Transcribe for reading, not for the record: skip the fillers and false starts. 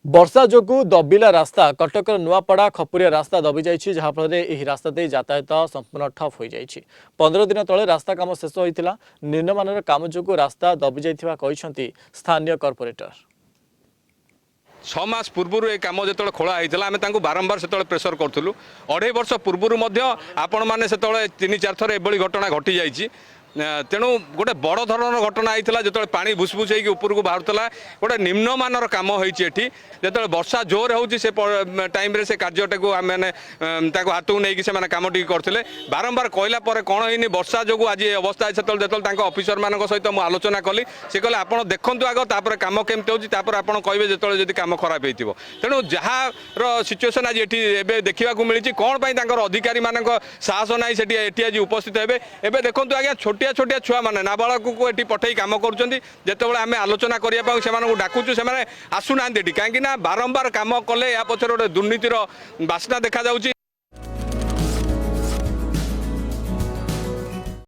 वर्षा जोगु दबिला रास्ता कटक नुआपड़ा खपुरिया रास्ता दबी जाइछि जहाँफल रास्ता दे यातायात संपूर्ण ठप हो जाइछि। 15 दिन तले रास्ता काम शेष होइतिला। निम्नमानर काम जोगु रास्ता दबी जाइथिबा कहिसंती स्थानीय कॉर्पोरेटर। 6 मास पूर्व ये कम जो खोला होता आम बारंबार से प्रेसर करूँ। 2.5 वर्ष पूर्व आपण मैंने से 3-4 थर एभली घटना घटी जाइए। तेणु गोटे बड़ धरण घटना होता जो पानी भुसभुस होकर उपरको बाहर गोटे निम्नमानर कम होती जो वर्षा जोर हो टाइम से कार्यटा को मैंने हाथ को लेकिन से कम टी करते बारंबार कहला कौन होनी वर्षा जो आज अवस्था जो ऑफिसर मान सहित मुझे आलोचना कली से कहले आप देखूँ आग तापर कम केमती होपर आप कहे जो कम खराब हो तेणु जार सिचुएसन आज ये देखा मिली कौन पर अधिकारी मान साहस ना से आज उपस्थित हे देखो आज्ञा छोटिया छोटिया छुआ मैंने नाबालक को ये पठे कम कर आम आलोचना करने से डाकुचु से आसुना कहीं बारंबार कम कले या पचर गोटे दुर्नीतिर बास्ना देखा जाऊँगी।